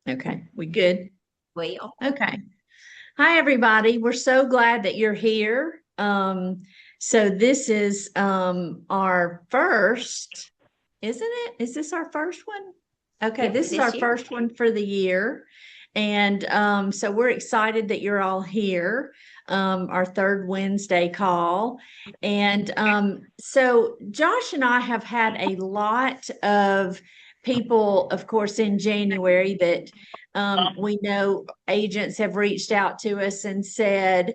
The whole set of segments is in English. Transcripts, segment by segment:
Okay, we good? Well, Okay. Hi, everybody. We're so glad that you're here. So this is our first, isn't it? Is this our first one? Okay, yep, this is our this year. first one for the year. And so we're excited that you're all here, our third Wednesday call. And so Josh and I have had a lot of people, of course, in January that we know agents have reached out to us and said,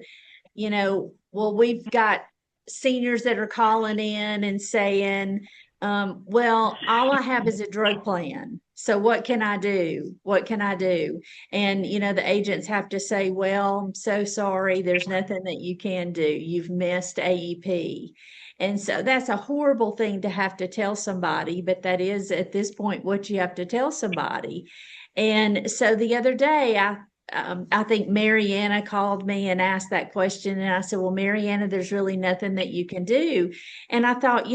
well, we've got seniors that are calling in and saying, well, all I have is a drug plan. So what can I do? What can I do? And, the agents have to say, well, I'm so sorry. There's nothing that you can do. You've missed AEP. And so that's a horrible thing to have to tell somebody, but that is at this point what you have to tell somebody. And so the other day, I think Mariana called me and asked that question. And I said, well, Mariana, there's really nothing that you can do. And I thought,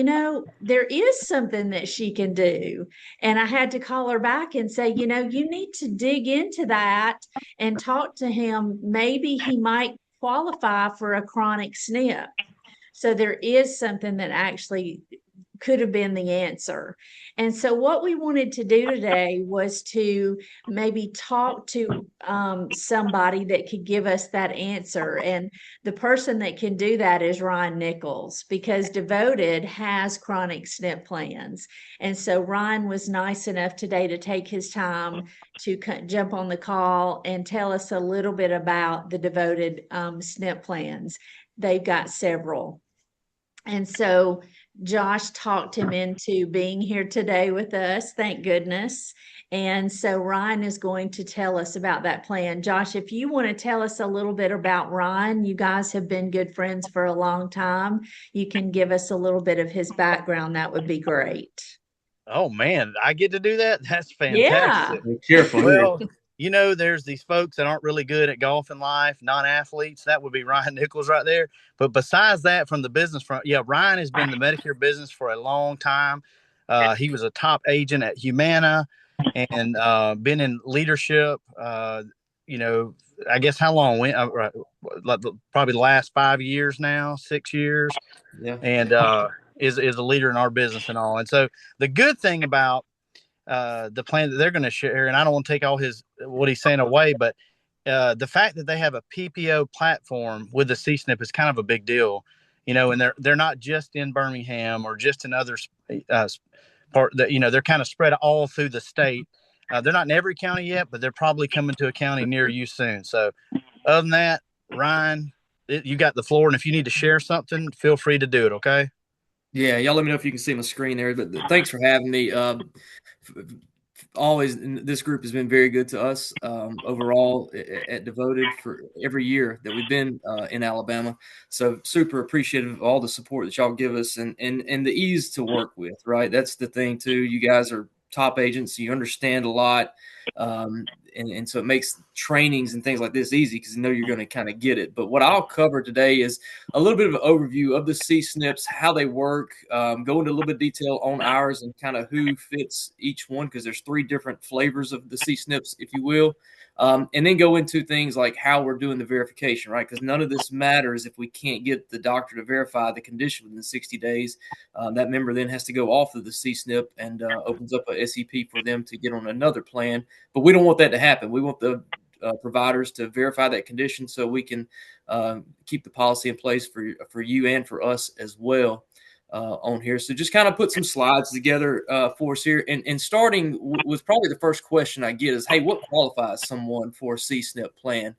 there is something that she can do. And I had to call her back and say, you need to dig into that and talk to him. Maybe he might qualify for a chronic SNP. So there is something that actually could have been the answer. And so, what we wanted to do today was to maybe talk to somebody that could give us that answer. And the person that can do that is Ryan Nichols, because Devoted has chronic SNP plans. And so, Ryan was nice enough today to take his time to jump on the call and tell us a little bit about the Devoted SNP plans. They've got several. And so Josh talked him into being here today with us, thank goodness. And so Ryan is going to tell us about that plan. Josh, if you want to tell us a little bit about Ryan, you guys have been good friends for a long time. You can give us a little bit of his background. That would be great. Oh man, I get to do that? That's Yeah. fantastic. Be careful here. Well, there's these folks that aren't really good at golf in life, non-athletes. That would be Ryan Nichols right there. But besides that, from the business front, yeah, Ryan has been in the Medicare business for a long time. He was a top agent at Humana and been in leadership. You know, I guess how long? Probably the last 5 years now, 6 years, Yeah. and is a leader in our business and all. And so the good thing about the plan that they're going to share, and I don't want to take all his what he's saying away, but the fact that they have a PPO platform with the CSNP is kind of a big deal, and they're not just in Birmingham or just in other uh, part that they're kind of spread all through the state. They're not in every county yet, but they're probably coming to a county near you soon. So, other than that, Ryan, you got the floor, and if you need to share something, feel free to do it. Okay. Yeah, y'all let me know if you can see my screen there. But thanks for having me. Always, this group has been very good to us overall at Devoted for every year that we've been in Alabama. So super appreciative of all the support that y'all give us and the ease to work with. Right, that's the thing too. You guys are top agents, so you understand a lot. Um, and so it makes trainings and things like this easy because you know you're going to kind of get it. But what I'll cover today is a little bit of an overview of the CSNPs, how they work, go into a little bit of detail on ours and kind of who fits each one because there's three different flavors of the CSNPs, if you will. And then go into things like how we're doing the verification, right? Because none of this matters if we can't get the doctor to verify the condition within 60 days. That member then has to go off of the CSNP and opens up a SEP for them to get on another plan. But we don't want that to happen. We want the providers to verify that condition so we can keep the policy in place for you and for us as well on here. So just kind of put some slides together for us here. And starting with probably the first question I get is, hey, what qualifies someone for a CSNP plan?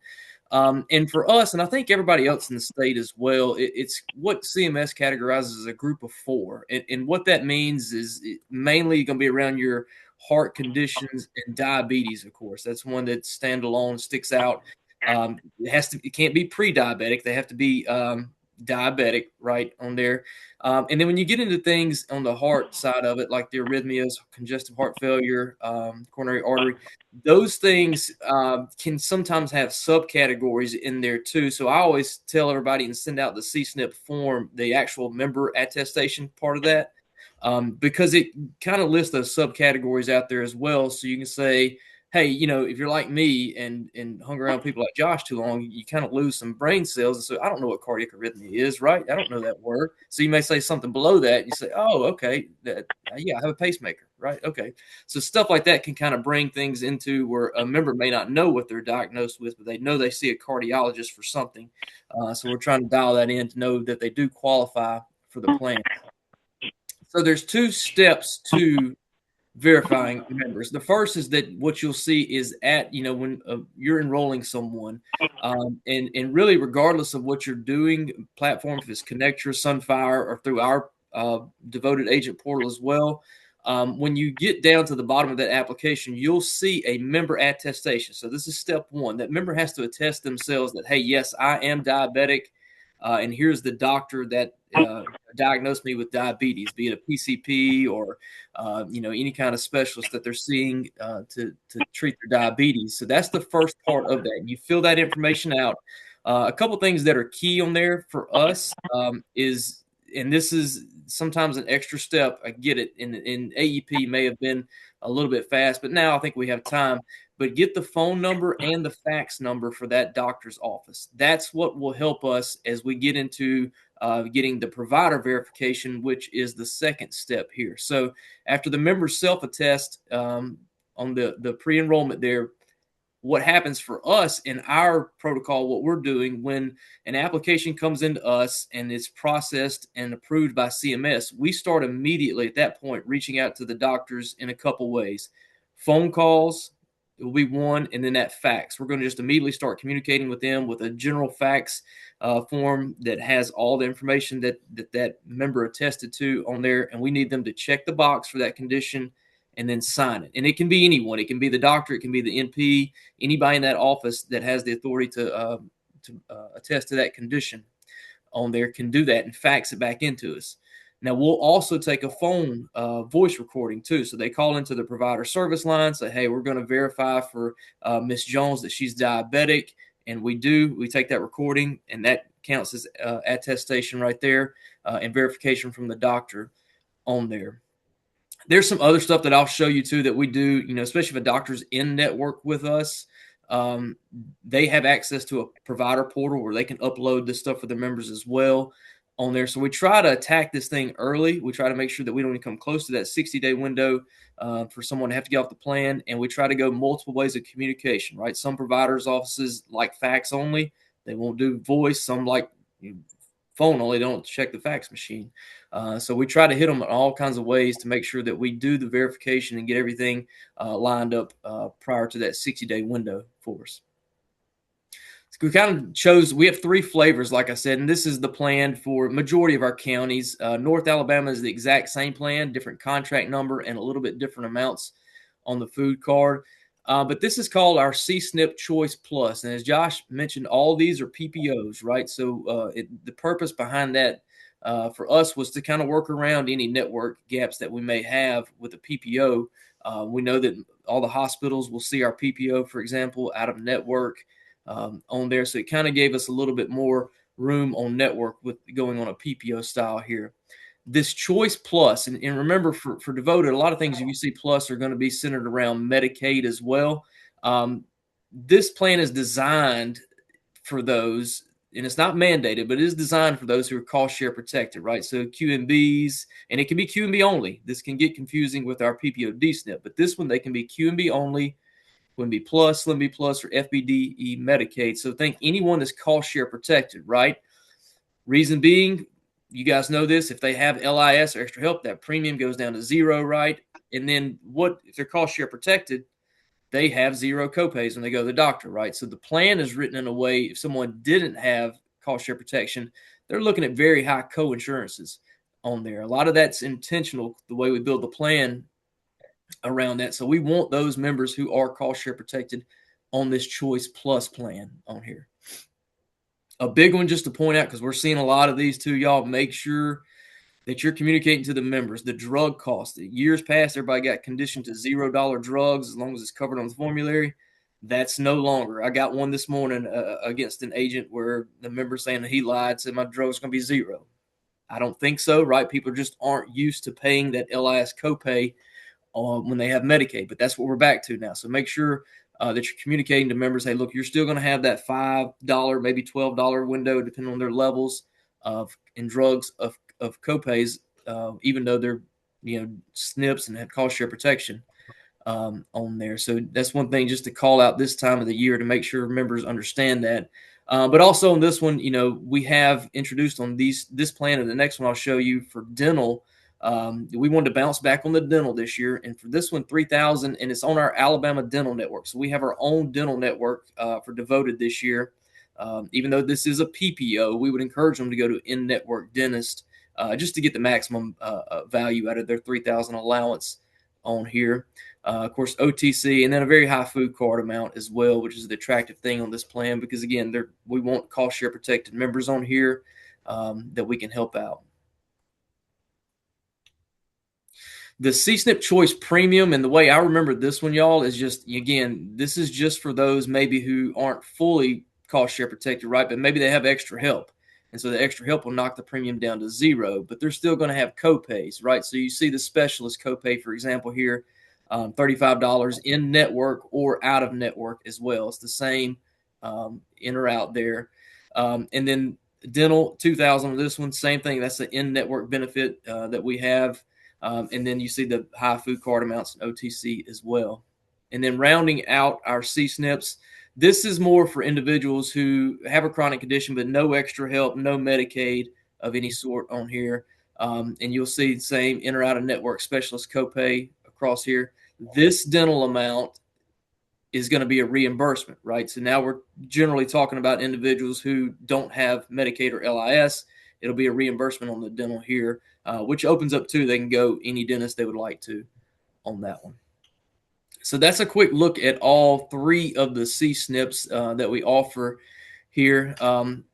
And for us, and I think everybody else in the state as well, it's what CMS categorizes as a group of four. And what that means is mainly going to be around your heart conditions and diabetes, of course. That's one that standalone sticks out. It can't be pre-diabetic. They have to be diabetic, right, on there. And then when you get into things on the heart side of it, like the arrhythmias, congestive heart failure, coronary artery, those things can sometimes have subcategories in there too. So I always tell everybody and send out the CSNP form, the actual member attestation part of that, because it kind of lists those subcategories out there as well. So you can say, hey, if you're like me and hung around people like Josh too long, you kind of lose some brain cells. And so I don't know what cardiac arrhythmia is, right? I don't know that word. So you may say something below that. You say, oh, okay, yeah, I have a pacemaker, right? Okay. So stuff like that can kind of bring things into where a member may not know what they're diagnosed with, but they know they see a cardiologist for something. So we're trying to dial that in to know that they do qualify for the plan. So there's 2 steps to verifying members. The first is that what you'll see is when you're enrolling someone, and really regardless of what you're doing, platform, if it's Connecture, Sunfire, or through our devoted agent portal as well. When you get down to the bottom of that application, you'll see a member attestation. So this is step 1. That member has to attest themselves that, hey, yes, I am diabetic, and here's the doctor that diagnosed me with diabetes, be it a PCP or any kind of specialist that they're seeing to treat their diabetes. So that's the first part of that. You fill that information out. A couple things that are key on there for us is, and this is sometimes an extra step. I get it. In AEP may have been a little bit fast, but now I think we have time. But get the phone number and the fax number for that doctor's office. That's what will help us as we get into getting the provider verification, which is the second step here. So after the members self-attest on the pre-enrollment there, what happens for us in our protocol, what we're doing when an application comes into us and it's processed and approved by CMS, we start immediately at that point reaching out to the doctors in a couple ways. Phone calls will be one, and then that fax. We're going to just immediately start communicating with them with a general fax form that has all the information that member attested to on there, and we need them to check the box for that condition and then sign it. And it can be anyone. It can be the doctor. It can be the NP. Anybody in that office that has the authority to attest to that condition on there can do that and fax it back into us. Now, we'll also take a phone voice recording too. So they call into the provider service line, say, hey, we're going to verify for Miss Jones that she's diabetic. And we take that recording, and that counts as attestation right there and verification from the doctor on there. There's some other stuff that I'll show you too that we do, especially if a doctor's in network with us. They have access to a provider portal where they can upload this stuff for their members as well on there. So we try to attack this thing early. We try to make sure that we don't even come close to that 60-day window for someone to have to get off the plan. And we try to go multiple ways of communication, right? Some providers' offices like fax only. They won't do voice. Some like phone only. They don't check the fax machine. So we try to hit them in all kinds of ways to make sure that we do the verification and get everything lined up prior to that 60-day window for us. So we kind of chose, we have 3 flavors, like I said, and this is the plan for majority of our counties. North Alabama is the exact same plan, different contract number and a little bit different amounts on the food card. But this is called our CSNP Choice Plus. And as Josh mentioned, all these are PPOs, right? So the purpose behind that for us was to kind of work around any network gaps that we may have with a PPO. We know that all the hospitals will see our PPO, for example, out of network on there. So it kind of gave us a little bit more room on network with going on a PPO style here. This Choice Plus, and remember for Devoted, a lot of things you see plus are going to be centered around Medicaid as well. This plan is designed for those, and it's not mandated, but it is designed for those who are cost share protected, right? So QMBs, and it can be QMB only. This can get confusing with our PPO DSNP, but this one, they can be QMB only, QMB Plus, SlimB Plus, or FBDE Medicaid. So think anyone that's cost share protected, right? Reason being, you guys know this, if they have LIS or extra help, that premium goes down to 0, right? And then what if they're cost share protected? They have 0 copays when they go to the doctor, right? So the plan is written in a way, if someone didn't have cost share protection, they're looking at very high co-insurances on there. A lot of that's intentional, the way we build the plan around that. So we want those members who are cost share protected on this Choice Plus plan on here. A big one just to point out, because we're seeing a lot of these too, y'all, make sure that you're communicating to the members the drug cost. Years past, everybody got conditioned to $0 drugs as long as it's covered on the formulary. That's no longer. I got one this morning against an agent where the member saying that he lied, said my drug's going to be 0. I don't think so, right? People just aren't used to paying that LIS copay when they have Medicaid, but that's what we're back to now. So make sure that you're communicating to members, hey, look, you're still going to have that $5, maybe $12 window, depending on their levels in drugs of copays, even though they're SNPs and have cost share protection on there. So that's one thing just to call out this time of the year to make sure members understand that. But also on this one, we have introduced on this plan, and the next one I'll show you for dental. We wanted to bounce back on the dental this year, and for this one, 3,000, and it's on our Alabama Dental Network. So we have our own dental network for Devoted this year. Even though this is a PPO, we would encourage them to go to in-network dentist just to get the maximum value out of their 3,000 allowance on here. Of course, OTC, and then a very high food card amount as well, which is the attractive thing on this plan because, again, we want cost share protected members on here that we can help out. The CSNP Choice Premium, and the way I remember this one, y'all, is just, again, this is just for those maybe who aren't fully cost share protected, right? But maybe they have extra help. And so the extra help will knock the premium down to zero, but they're still going to have copays, right? So you see the specialist copay, for example, here, $35 in network or out of network as well. It's the same in or out there. And then dental, 2,000 on this one, same thing. That's the in-network benefit that we have. And then you see the high food card amounts in OTC as well. And then rounding out our CSNPs, this is more for individuals who have a chronic condition but no extra help, no Medicaid of any sort on here. And you'll see the same in or out of network specialist copay across here. This dental amount is going to be a reimbursement, right? So now we're generally talking about individuals who don't have Medicaid or LIS. It'll be a reimbursement on the dental here, which opens up to they can go any dentist they would like to on that one. So that's a quick look at all three of the CSNPs that we offer here.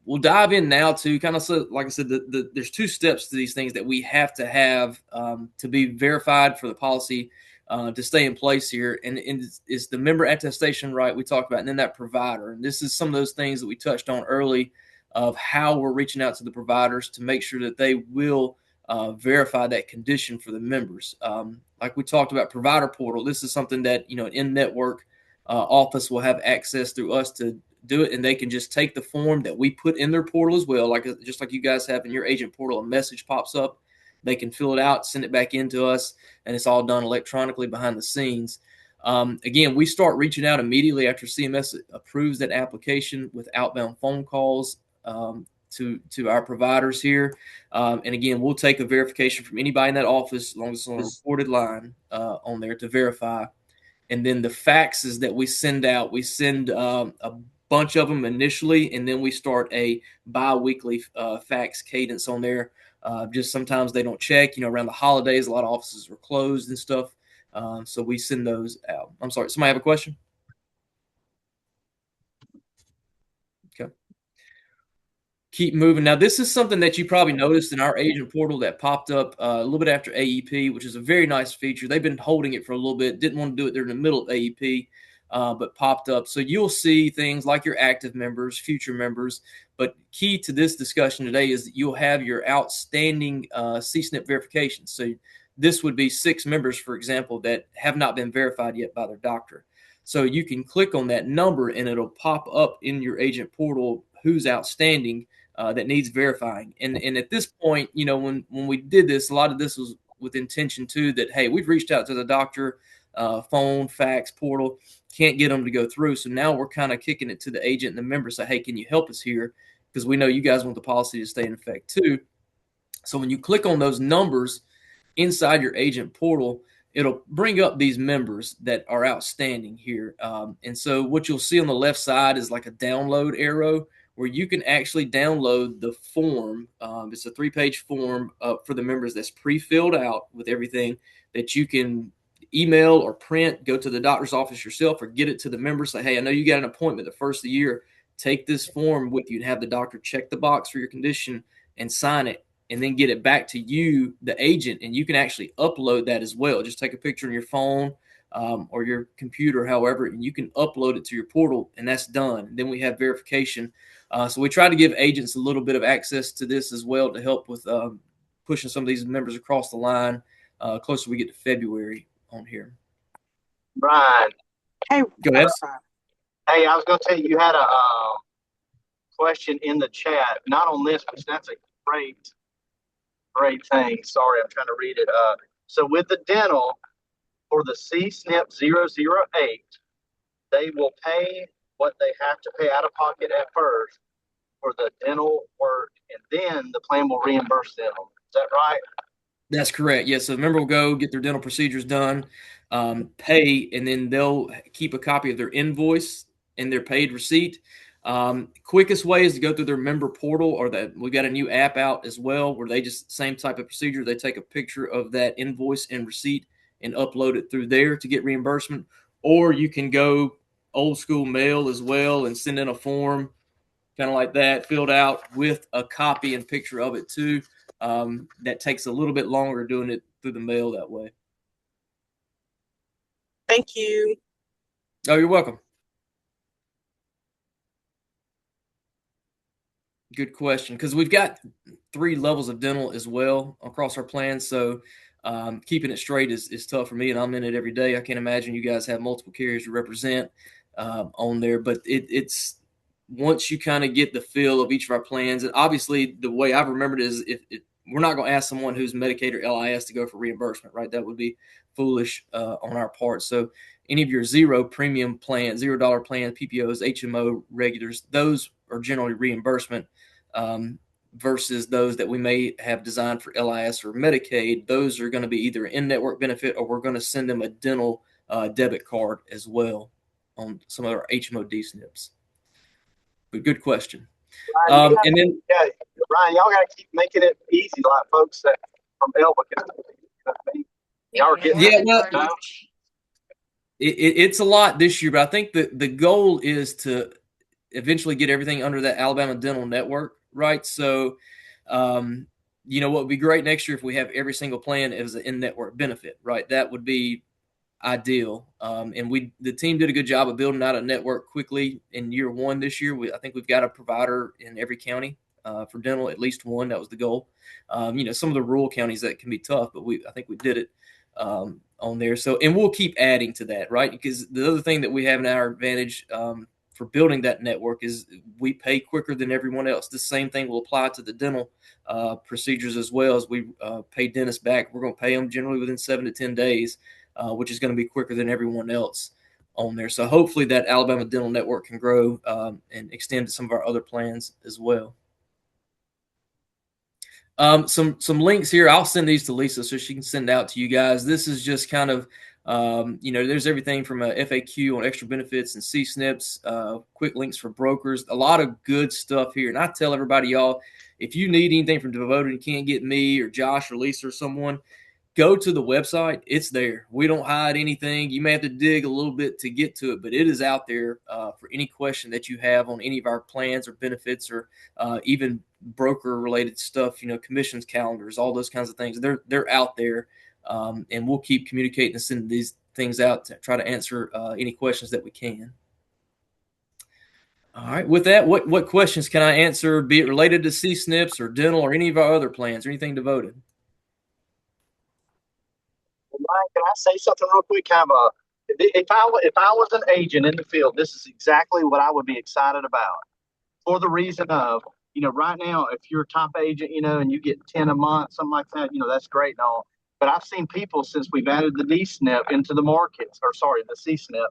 We'll dive in now to kind of, like I said, there's two steps to these things that we have to be verified for the policy to stay in place here. And it's the member attestation, right, we talked about, and then that provider. And this is some of those things that we touched on early of how we're reaching out to the providers to make sure that they will verify that condition for the members. Like we talked about provider portal, this is something that, an in-network office will have access through us to do it, and they can just take the form that we put in their portal as well, just like you guys have in your agent portal, a message pops up. They can fill it out, send it back into us, and it's all done electronically behind the scenes. Again, we start reaching out immediately after CMS approves that application with outbound phone calls to our providers here. And again, we'll take a verification from anybody in that office as long as it's on a recorded line on there to verify. And then the faxes that we send out, we send a bunch of them initially, and then we start a bi-weekly fax cadence on there. Just sometimes they don't check, around the holidays, a lot of offices are closed and stuff. So we send those out. I'm sorry, somebody have a question? Okay. Keep moving. Now, this is something that you probably noticed in our agent portal that popped up a little bit after AEP, which is a very nice feature. They've been holding it for a little bit, didn't want to do it there in the middle of AEP, but popped up. So you'll see things like your active members, future members. But key to this discussion today is that you'll have your outstanding CSNP verification. So this would be 6 members, for example, that have not been verified yet by their doctor. So you can click on that number and it'll pop up in your agent portal who's outstanding that needs verifying. And at this point, when we did this, a lot of this was with intention too that, hey, we've reached out to the doctor, phone, fax, portal, can't get them to go through. So now we're kind of kicking it to the agent and the member, say, hey, can you help us here? Because we know you guys want the policy to stay in effect too. So when you click on those numbers inside your agent portal, it'll bring up these members that are outstanding here. And so what you'll see on the left side is like a download arrow where you can actually download the form. It's a 3-page form for the members that's pre-filled out with everything that you can email or print, go to the doctor's office yourself, or get it to the member. Say, hey, I know you got an appointment the first of the year. Take this form with you and have the doctor check the box for your condition and sign it, and then get it back to you, the agent, and you can actually upload that as well. Just take a picture on your phone or your computer, however, and you can upload it to your portal, and that's done. Then we have verification. So we try to give agents a little bit of access to this as well to help with pushing some of these members across the line closer we get to February on here. Brian, Hey, Go ahead. hey, I was going to tell you, you had a question in the chat, not on this, but that's a great thing. Sorry, I'm trying to read it. So with the dental for the CSNP 008, they will pay what they have to pay out of pocket at first for the dental work, and then the plan will reimburse them. Is that right? That's correct. Yeah. So the member will go get their dental procedures done, pay, and then they'll keep a copy of their invoice and their paid receipt. Quickest way is to go through their member portal, or that we've got a new app out as well, where they just same type of procedure. They take a picture of that invoice and receipt and upload it through there to get reimbursement. Or you can go old school mail as well and send in a form, kind of like that, filled out with a copy and picture of it too. That takes a little bit longer doing it through the mail that way. thank you. Oh, you're welcome. Good question, because we've got 3 levels of dental as well across our plans. So keeping it straight is tough for me, and I'm in it every day. I can't imagine you guys have multiple carriers to represent on there, but it's once you kind of get the feel of each of our plans, and obviously the way I've remembered it is if we're not going to ask someone who's Medicaid or LIS to go for reimbursement, right? That would be foolish on our part. So any of your zero premium plans, $0 plans, PPOs, HMO regulars, those are generally reimbursement versus those that we may have designed for LIS or Medicaid. Those are going to be either an in-network benefit, or we're going to send them a dental debit card as well on some of our HMO D-SNPs. But good question. Ryan, And then, yeah, Ryan, y'all got to keep making it easy, like folks that from Elba can. Y'all are getting yeah, well, now. it's a lot this year, but I think the goal is to eventually get everything under that Alabama Dental Network, right? So, what would be great next year if we have every single plan as an in-network benefit, right? That would be ideal. And the team did a good job of building out a network quickly in year 1 this year. I think we've got a provider in every county for dental, at least one. That was the goal. Some of the rural counties that can be tough, but I think we did it on there. So, and we'll keep adding to that, right? Because the other thing that we have in our advantage for building that network is we pay quicker than everyone else. The same thing will apply to the dental procedures as well. As we pay dentists back, we're going to pay them generally within 7 to 10 days. Which is going to be quicker than everyone else on there. So hopefully that Alabama Dental Network can grow and extend to some of our other plans as well. Some links here. I'll send these to Lisa so she can send out to you guys. This is just kind of, there's everything from a FAQ on extra benefits and CSNPs, quick links for brokers, a lot of good stuff here. And I tell everybody, y'all, if you need anything from Devoted and can't get me or Josh or Lisa or someone, go to the website. It's there. We don't hide anything. You may have to dig a little bit to get to it, but it is out there for any question that you have on any of our plans or benefits or even broker related stuff, commissions, calendars, all those kinds of things. They're out there. And we'll keep communicating and sending these things out to try to answer any questions that we can. All right. With that, what questions can I answer, be it related to CSNPs or dental or any of our other plans or anything devoted? Ryan, can I say something real quick? Kind of if I was an agent in the field, this is exactly what I would be excited about. For the reason of, right now, if you're a top agent, and you get 10 a month, something like that, that's great and all. But I've seen people since we've added the D-SNP into the markets, or sorry, the C-SNP,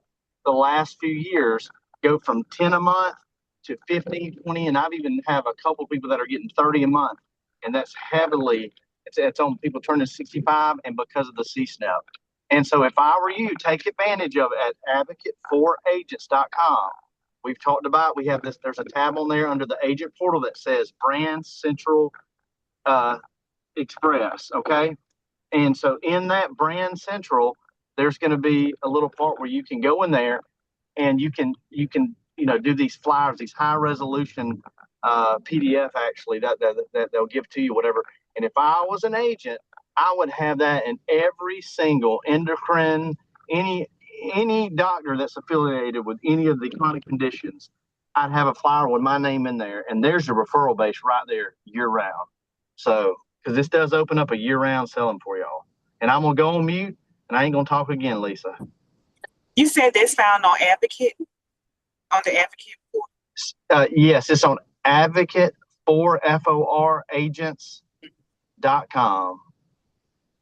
the last few years go from 10 a month to 15, 20, and I've even have a couple people that are getting 30 a month. And that's heavily, it's on people turning 65 and because of the C-SNP. And so if I were you, take advantage of it at advocate4agents.com. We've talked about, we have this, there's a tab on there under the agent portal that says Brand Central Express, okay? And so in that Brand Central, there's going to be a little part where you can go in there and you can do these flyers, these high resolution PDF actually that they'll give to you, whatever. And if I was an agent, I would have that in every single endocrine, any doctor that's affiliated with any of the chronic conditions. I'd have a flyer with my name in there, and there's your referral base right there year round. So, because this does open up a year round selling for y'all. And I'm going to go on mute, And I ain't gonna talk again, Lisa. You said that's found on Advocate, on the Advocate report. Yes, it's on advocate for FOR agents.com.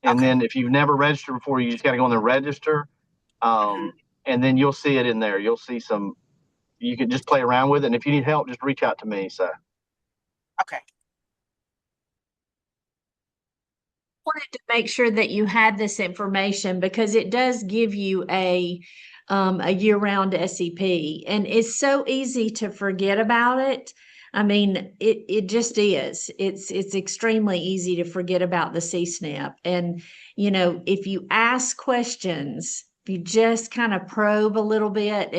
And Okay. then if you've never registered before, you just got to go in there, register. And then you'll see it in there. You'll see you can just play around with it. And if you need help, just reach out to me. So, Okay. Wanted to make sure that you had this information because it does give you a year-round SEP, and it's so easy to forget about it. I mean, it just is. It's extremely easy to forget about the CSNP. And if you ask questions, if you just kind of probe a little bit,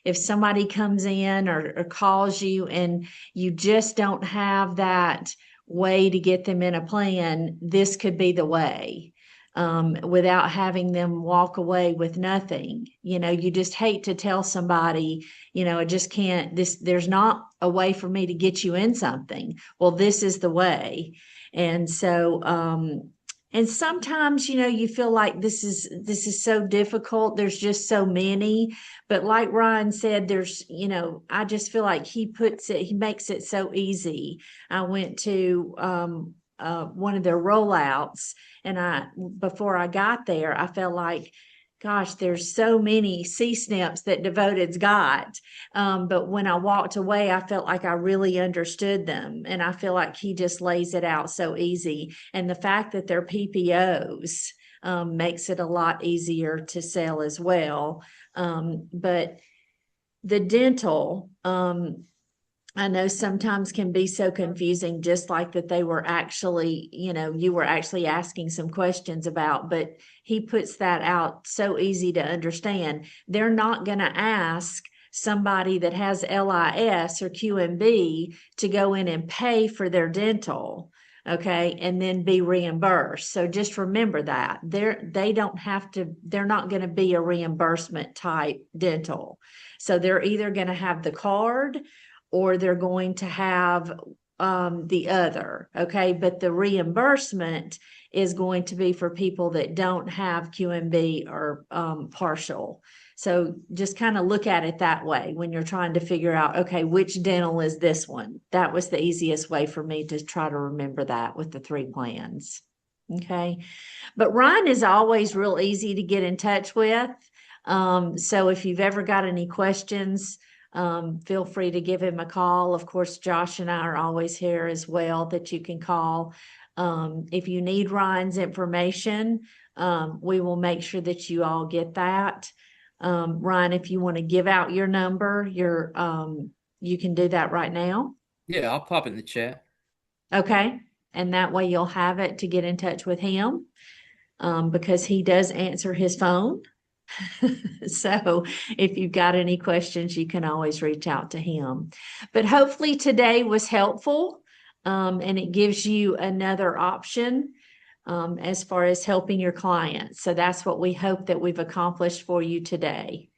if somebody comes in or calls you and you just don't have that way to get them in a plan, this could be the way, without having them walk away with nothing. You just hate to tell somebody, I just can't, there's not a way for me to get you in something. Well, this is the way. And so, and sometimes, you feel like this is so difficult. There's just so many, but like Ryan said, I just feel like he makes it so easy. I went to one of their rollouts, and before I got there, I felt like, gosh, there's so many CSNPs that Devoted's got. But when I walked away, I felt like I really understood them. And I feel like he just lays it out so easy. And the fact that they're PPOs makes it a lot easier to sell as well. But the dental, I know sometimes can be so confusing, just like that they were actually, you were actually asking some questions about, but he puts that out so easy to understand. They're not going to ask somebody that has LIS or QMB to go in and pay for their dental, okay, and then be reimbursed. So just remember that they don't have to, they're not going to be a reimbursement type dental. So they're either going to have the card or they're going to have the other, okay? But the reimbursement is going to be for people that don't have QMB or partial. So just kind of look at it that way when you're trying to figure out, okay, which dental is this one? That was the easiest way for me to try to remember that with the 3 plans, okay? But Ryan is always real easy to get in touch with. So if you've ever got any questions, feel free to give him a call. Of course, Josh and I are always here as well that you can call. If you need Ryan's information, we will make sure that you all get that. Ryan, if you want to give out your number, you can do that right now. Yeah, I'll pop it in the chat. Okay. And that way you'll have it to get in touch with him, because he does answer his phone. So if you've got any questions, you can always reach out to him. But hopefully today was helpful, and it gives you another option as far as helping your clients. So that's what we hope that we've accomplished for you today.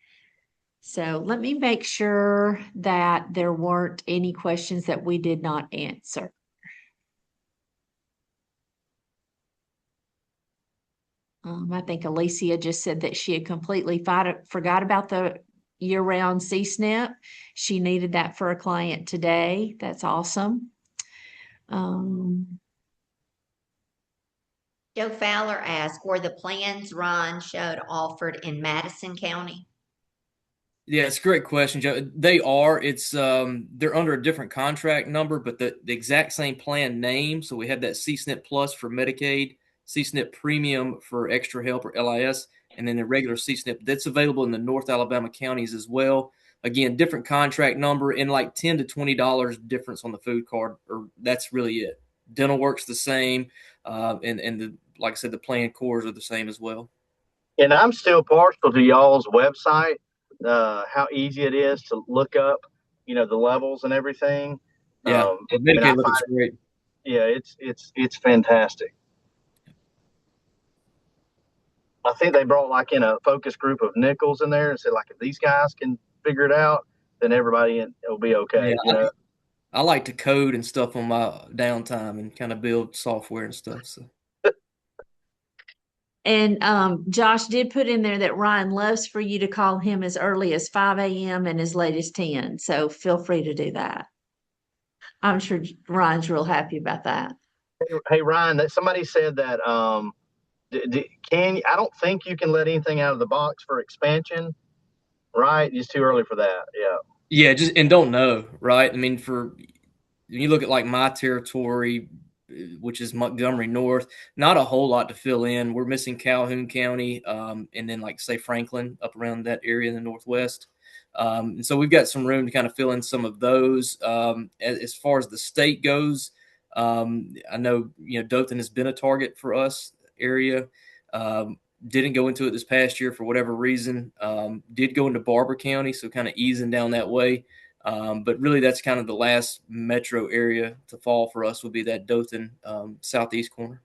So let me make sure that there weren't any questions that we did not answer. I think Alicia just said that she had completely forgot about the year-round CSNP. She needed that for a client today. That's awesome. Joe Fowler asked, were the plans Ron showed offered in Madison County? Yeah, it's a great question, Joe. They are. It's they're under a different contract number, but the exact same plan name. So we have that CSNP Plus for Medicaid, CSNP Premium for Extra Help or LIS, and then the regular CSNP that's available in the North Alabama counties as well. Again, different contract number and like $10 to $20 difference on the food card, or that's really it. Dental works the same, and the like I said, the plan cores are the same as well. And I'm still partial to y'all's website, how easy it is to look up, the levels and everything. Yeah, And I Medicaid looks find, great. yeah, it's fantastic. I think they brought like in a focus group of nickels in there and said like if these guys can figure it out, then everybody will be okay. Yeah, I like to code and stuff on my downtime and kind of build software and stuff. So And Josh did put in there that Ryan loves for you to call him as early as 5 a.m. and as late as 10. So feel free to do that. I'm sure Ryan's real happy about that. Hey Ryan, that somebody said that I don't think you can let anything out of the box for expansion, right? It's too early for that. Yeah. Yeah, just and don't know, right? I mean, for you look at like my territory, which is Montgomery North, not a whole lot to fill in. We're missing Calhoun County, and then like say Franklin up around that area in the Northwest. And so we've got some room to kind of fill in some of those. As far as the state goes, I know Dothan has been a target for us area. Didn't go into it this past year for whatever reason. Did go into Barber County, so kind of easing down that way. But really, that's kind of the last metro area to fall for us would be that Dothan southeast corner.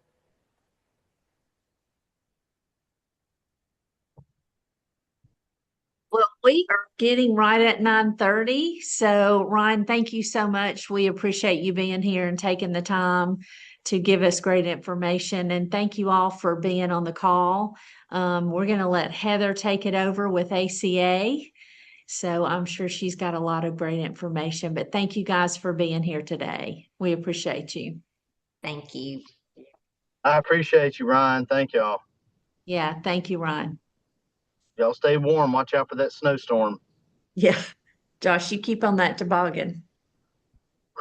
Well, we are getting right at 9:30. So Ryan, thank you so much. We appreciate you being here and taking the time to give us great information. And thank you all for being on the call. We're going to let Heather take it over with ACA. So I'm sure she's got a lot of great information, but thank you guys for being here today. We appreciate you. Thank you. I appreciate you, Ryan. Thank y'all. Yeah, thank you, Ryan. Y'all stay warm. Watch out for that snowstorm. Yeah. Josh, you keep on that toboggan.